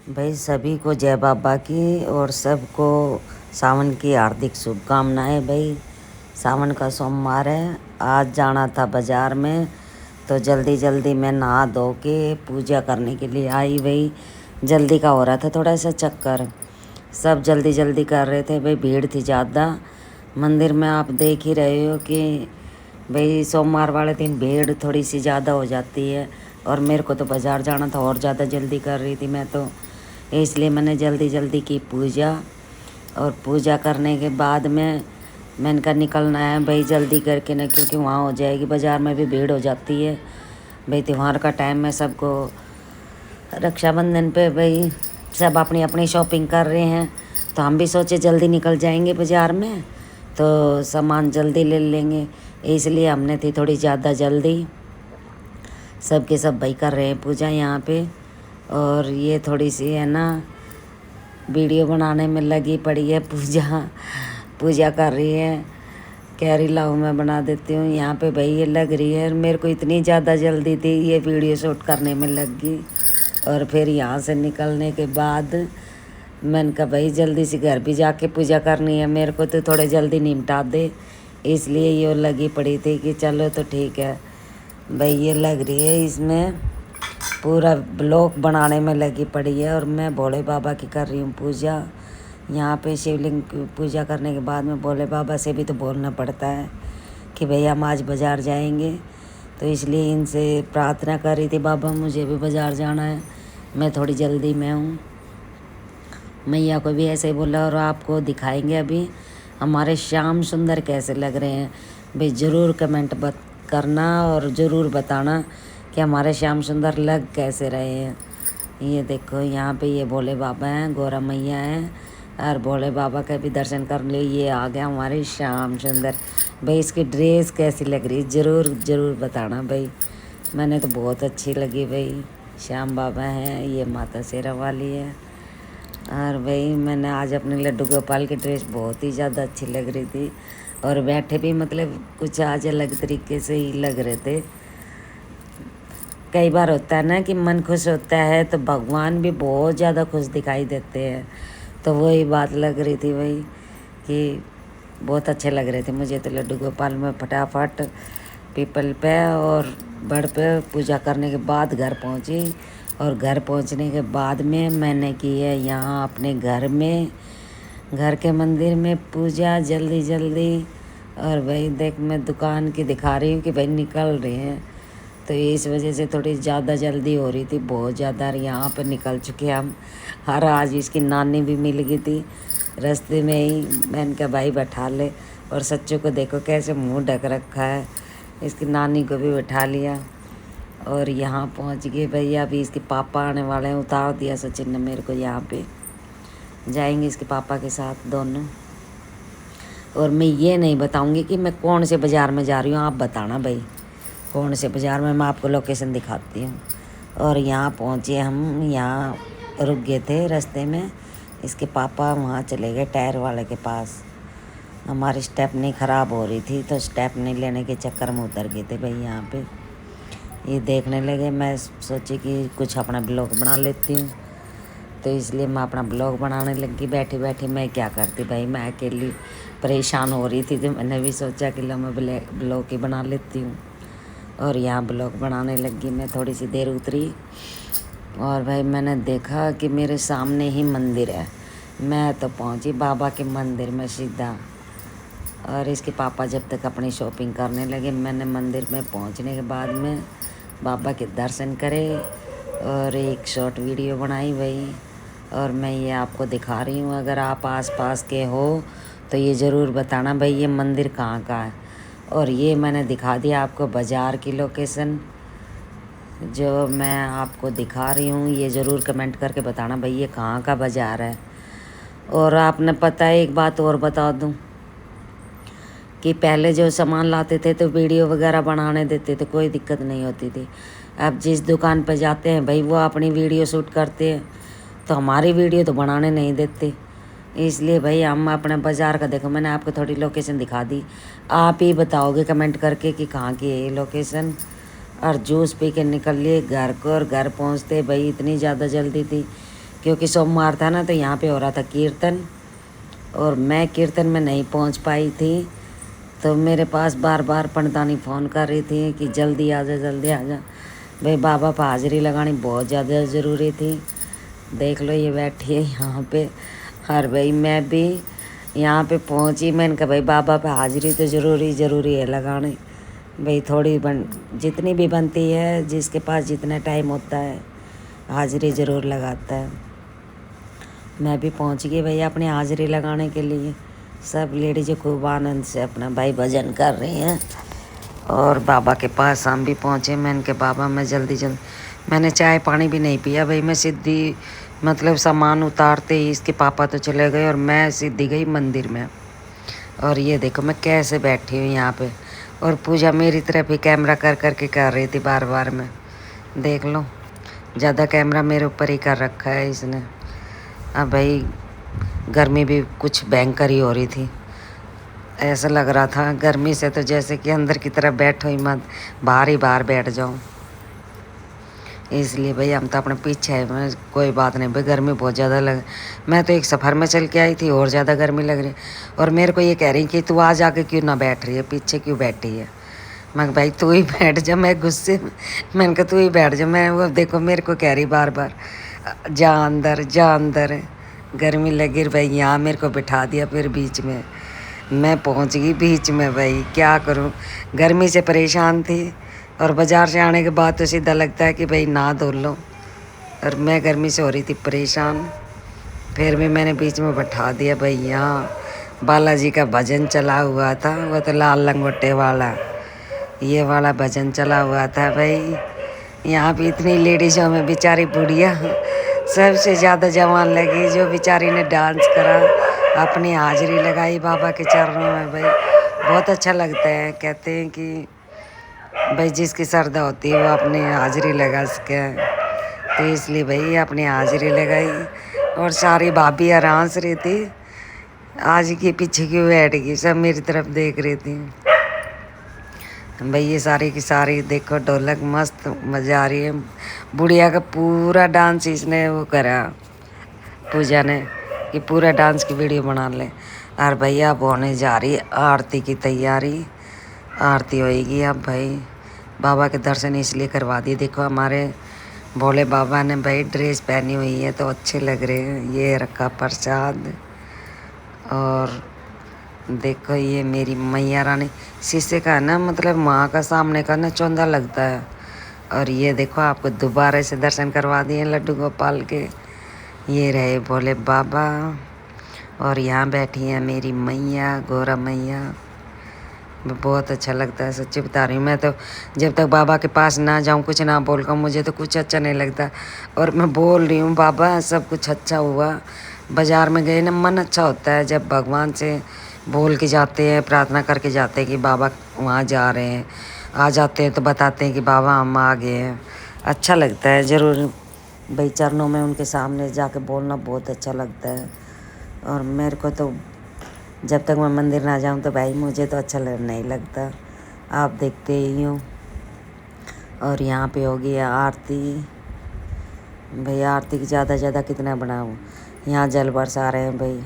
भाई सभी को जय बाबा की और सबको सावन की हार्दिक शुभकामनाएं। भाई सावन का सोमवार है, आज जाना था बाज़ार में तो जल्दी जल्दी मैं नहा धो के पूजा करने के लिए आई। भाई जल्दी का हो रहा था, थोड़ा सा चक्कर, सब जल्दी जल्दी कर रहे थे। भाई भीड़ थी ज़्यादा मंदिर में, आप देख ही रहे हो कि भाई सोमवार वाले दिन भीड़ थोड़ी सी ज़्यादा हो जाती है। और मेरे को तो बाज़ार जाना था और ज़्यादा जल्दी कर रही थी मैं तो, इसलिए मैंने जल्दी जल्दी की पूजा। और पूजा करने के बाद में मैंने कहा निकलना है भाई जल्दी करके ना, क्योंकि वहाँ हो जाएगी, बाज़ार में भी भीड़ हो जाती है। भाई त्यौहार का टाइम है, सबको रक्षाबंधन पे भाई सब अपनी अपनी शॉपिंग कर रहे हैं, तो हम भी सोचे जल्दी निकल जाएंगे बाज़ार में तो सामान जल्दी ले लेंगे, इसलिए हमने थी थोड़ी ज़्यादा जल्दी। सब के सब भाई कर रहे हैं पूजा यहाँ पे, और ये थोड़ी सी है ना वीडियो बनाने में लगी पड़ी है। पूजा कर रही है, कह रही लाओ मैं बना देती हूँ। यहाँ पे भाई ये लग रही है, मेरे को इतनी ज़्यादा जल्दी थी, ये वीडियो शूट करने में लग गई। और फिर यहाँ से निकलने के बाद मैंने कहा भाई जल्दी से घर भी जाके पूजा करनी है, मेरे को तो थोड़े जल्दी निपटा दे, इसलिए ये लगी पड़ी थी कि चलो तो ठीक है। भाई ये लग रही है, इसमें पूरा ब्लॉग बनाने में लगी पड़ी है। और मैं भोले बाबा की कर रही हूँ पूजा। यहाँ पे शिवलिंग की पूजा करने के बाद में भोले बाबा से भी तो बोलना पड़ता है कि भैया हम आज बाज़ार जाएंगे, तो इसलिए इनसे प्रार्थना कर रही थी, बाबा मुझे भी बाज़ार जाना है, मैं थोड़ी जल्दी में हूँ। मैया को भी ऐसे ही बोला। और आपको दिखाएंगे अभी हमारे श्याम सुंदर कैसे लग रहे हैं। भाई ज़रूर कमेंट करना और ज़रूर बताना कि हमारे श्याम सुंदर लग कैसे रहे हैं। ये देखो यहाँ पे ये भोले बाबा हैं, गौरा मैया हैं, और भोले बाबा का भी दर्शन कर लिए। ये आ गया हमारे श्याम सुंदर। भाई इसकी ड्रेस कैसी लग रही है ज़रूर ज़रूर बताना भाई, मैंने तो बहुत अच्छी लगी। भाई श्याम बाबा हैं, ये माता शेरा वाली है। और भाई मैंने आज अपने लड्डू गोपाल की ड्रेस बहुत ही ज़्यादा अच्छी लग रही थी, और बैठे भी मतलब कुछ आज अलग तरीके से ही लग रहे थे। कई बार होता है ना कि मन खुश होता है तो भगवान भी बहुत ज़्यादा खुश दिखाई देते हैं, तो वही बात लग रही थी भाई कि बहुत अच्छे लग रहे थे मुझे तो लड्डू गोपाल में। फटाफट पीपल पे और बड़ पे पूजा करने के बाद घर पहुंची, और घर पहुंचने के बाद में मैंने की है यहाँ अपने घर में, घर के मंदिर में पूजा जल्दी जल्दी। और भाई देख मैं दुकान की दिखा रही हूँ कि भाई निकल रहे हैं, तो इस वजह से थोड़ी ज़्यादा जल्दी हो रही थी, बहुत ज़्यादा। यहाँ पर निकल चुके हम। हर आज इसकी नानी भी मिल गई थी रास्ते में ही, मैंने कहा भाई बैठा ले। और सच्चों को देखो कैसे मुंह ढक रखा है, इसकी नानी को भी बैठा लिया। और यहाँ पहुँच गए भैया, अभी इसके पापा आने वाले हैं, उतार दिया सचिन ने मेरे को। यहाँ पे जाएंगे इसके पापा के साथ दोनों। और मैं ये नहीं बताऊँगी कि मैं कौन से बाज़ार में जा रही हूँ, आप बताना भाई कौन से बाज़ार में, मैं आपको लोकेशन दिखाती हूँ। और यहाँ पहुँचे हम, यहाँ रुक गए थे रास्ते में, इसके पापा वहाँ चले गए टायर वाले के पास। हमारी स्टेपनी ख़राब हो रही थी तो स्टेपनी लेने के चक्कर में उतर गए थे भाई। यहाँ पे ये देखने लगे, मैं सोची कि कुछ अपना ब्लॉग बना लेती हूँ, तो इसलिए मैं अपना ब्लॉग बनाने लगी। बैठी बैठी मैं क्या करती भाई, मैं अकेली परेशान हो रही थी, तो मैंने भी सोचा कि लो मैं ब्लॉग ही बना लेती हूँ। और यहाँ ब्लॉग बनाने लगी मैं, थोड़ी सी देर उतरी और भाई मैंने देखा कि मेरे सामने ही मंदिर है, मैं तो पहुँची बाबा के मंदिर में सीधा। और इसके पापा जब तक अपनी शॉपिंग करने लगे, मैंने मंदिर में पहुँचने के बाद में बाबा के दर्शन करे और एक शॉर्ट वीडियो बनाई भाई। और मैं ये आपको दिखा रही हूँ, अगर आप आसपास के हो तो ये ज़रूर बताना भाई ये मंदिर कहाँ का है। और ये मैंने दिखा दिया आपको बाज़ार की लोकेशन जो मैं आपको दिखा रही हूँ, ये ज़रूर कमेंट करके बताना भाई ये कहाँ का बाज़ार है। और आपने पता है एक बात और बता दूँ कि पहले जो सामान लाते थे तो वीडियो वगैरह बनाने देते थे, कोई दिक्कत नहीं होती थी। अब जिस दुकान पर जाते हैं भाई वो अपनी वीडियो शूट करते हैं, तो हमारी वीडियो तो बनाने नहीं देते, इसलिए भाई हम अपने बाज़ार का देखो, मैंने आपको थोड़ी लोकेशन दिखा दी, आप ही बताओगे कमेंट करके कि कहाँ की है ये लोकेशन। और जूस पी के निकल लिए घर को, और घर पहुँचते भाई इतनी ज़्यादा जल्दी थी क्योंकि सोमवार था ना, तो यहाँ पे हो रहा था कीर्तन, और मैं कीर्तन में नहीं पहुँच पाई थी। तो मेरे पास बार बार पंडितानी फ़ोन कर रही थी कि जल्दी आ जा, जल्दी आ जा। भाई बाबा पर हाज़िरी लगानी बहुत ज़्यादा ज़रूरी थी। देख लो ये बैठी है यहाँ पे। और भाई मैं भी यहाँ पे पहुँची। मैंने कहा भाई बाबा पे हाज़िरी तो ज़रूरी है लगानी। भाई थोड़ी जितनी भी बनती है, जिसके पास जितना टाइम होता है हाज़िरी ज़रूर लगाता है। मैं भी पहुँच गई भैया अपनी हाज़िरी लगाने के लिए। सब लेडीज़ खूब आनंद से अपना भाई भजन कर रही हैं। और बाबा के पास हम भी पहुँचे। मैंने कहा बाबा मैं जल्दी मैंने चाय पानी भी नहीं पिया भाई। मैं सीधी मतलब सामान उतारते ही इसके पापा तो चले गए और मैं सीधी गई मंदिर में। और ये देखो मैं कैसे बैठी हूँ यहाँ पे, और पूजा मेरी तरफ ही कैमरा कर के कर रही थी बार बार में। देख लो ज़्यादा कैमरा मेरे ऊपर ही कर रखा है इसने। अब भाई गर्मी भी कुछ भयंकर ही हो रही थी। ऐसा लग रहा था गर्मी से तो जैसे कि अंदर की तरफ बैठो ही मत, बाहर ही बाहर बैठ जाऊँ। इसलिए भाई हम तो अपने पीछे है। मैं कोई बात नहीं भाई, गर्मी बहुत ज़्यादा मैं तो एक सफ़र में चल के आई थी, और ज़्यादा गर्मी लग रही। और मेरे को ये कह रही कि तू आज आके क्यों ना बैठ रही है, पीछे क्यों बैठी है। मैं भाई तू ही बैठ जा। मैं गुस्से में मैंने कहा तू ही बैठ जा। मैं वो देखो मेरे को कह रही बार बार जा अंदर जा अंदर। गर्मी लगी भाई, यहाँ मेरे को बिठा दिया फिर बीच में। मैं पहुँच गई बीच में भाई, क्या करूँ। गर्मी से परेशान थी, और बाज़ार से आने के बाद तो सीधा लगता है कि भाई नहा धो लो। और मैं गर्मी से हो रही थी परेशान, फिर भी मैंने बीच में बैठा दिया भाई। यहाँ बालाजी का भजन चला हुआ था, वो तो लाल लंगोटे वाला, ये वाला भजन चला हुआ था भाई। यहाँ पे इतनी लेडीज़ों में बेचारी बुढ़िया सबसे ज़्यादा जवान लगी, जो बेचारी ने डांस करा, अपनी हाज़िरी लगाई बाबा के चरणों में भाई। बहुत अच्छा लगता है। कहते हैं कि भाई जिसकी श्रद्धा होती है वो अपनी हाज़िरी लगा सके, तो इसलिए भाई अपनी हाज़िरी लगाई। और सारी भाभी हंस रही थी, आज के पीछे क्यों बैठ गई, सब मेरी तरफ देख रही थी भाई। ये सारी की सारी देखो ढोलक मस्त मज़ा आ रही है। बुढ़िया का पूरा डांस इसने वो करा, पूजा ने, कि पूरा डांस की वीडियो बना ले। और भैया अब होने जा रही है आरती की तैयारी। आरती होएगी अब भाई। बाबा के दर्शन इसलिए करवा दिए। देखो हमारे भोले बाबा ने भाई ड्रेस पहनी हुई है तो अच्छे लग रहे हैं। ये रखा प्रसाद, और देखो ये मेरी मैया रानी। शीशे का ना मतलब माँ का सामने का ना चौंधा लगता है। और ये देखो आपको दोबारा से दर्शन करवा दिए लड्डू गोपाल के। ये रहे भोले बाबा, और यहाँ बैठी है मेरी मैया गौरा मैया। बहुत अच्छा लगता है, सच्ची बता रही हूँ। मैं तो जब तक बाबा के पास ना जाऊँ, कुछ ना बोल कर, मुझे तो कुछ अच्छा नहीं लगता। और मैं बोल रही हूँ बाबा सब कुछ अच्छा हुआ। बाज़ार में गए ना, मन अच्छा होता है जब भगवान से बोल के जाते हैं, प्रार्थना करके जाते हैं कि बाबा वहाँ जा रहे हैं। आ जाते हैं तो बताते हैं कि बाबा हम आ गए हैं। अच्छा लगता है ज़रूर भाई, चरणों में उनके सामने जाके बोलना बहुत अच्छा लगता है। और मेरे को तो जब तक मैं मंदिर ना जाऊँ तो भाई मुझे तो अच्छा नहीं लगता। आप देखते ही हो। और यहाँ पे होगी आरती भाई। आरती की ज़्यादा कितना बनाऊँ। यहाँ जल बरसा रहे हैं भाई,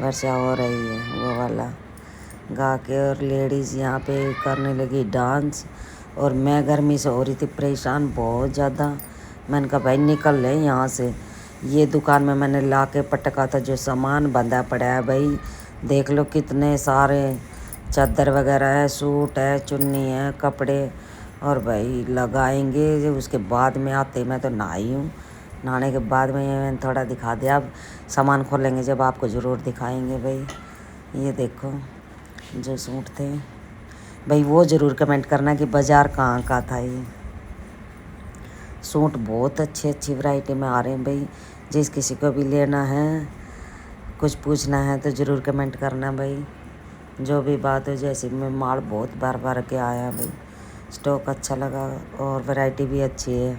वर्षा हो रही है वो वाला गा के। और लेडीज़ यहाँ पे करने लगी डांस। और मैं गर्मी से हो रही थी परेशान बहुत ज़्यादा। मैंने कहा भाई निकल ले यहाँ से। ये दुकान में मैंने ला के पटका था, जो सामान बंधा पड़ा है भाई। देख लो कितने सारे चादर वगैरह है, सूट है, चुन्नी है, कपड़े। और भाई लगाएंगे जब उसके बाद में आते मैं तो नहाई हूँ। नहाने के बाद में ये मैंने थोड़ा दिखा दिया। अब सामान खोलेंगे जब आपको ज़रूर दिखाएंगे भाई। ये देखो जो सूट थे भाई, वो ज़रूर कमेंट करना कि बाज़ार कहाँ का था। ये सूट बहुत अच्छी वैरायटी में आ रहे हैं भाई। जिस किसी को भी लेना है, कुछ पूछना है तो ज़रूर कमेंट करना भाई। जो भी बात हो, जैसे मैं माल बहुत बार के आया भाई। स्टॉक अच्छा लगा और वैरायटी भी अच्छी है।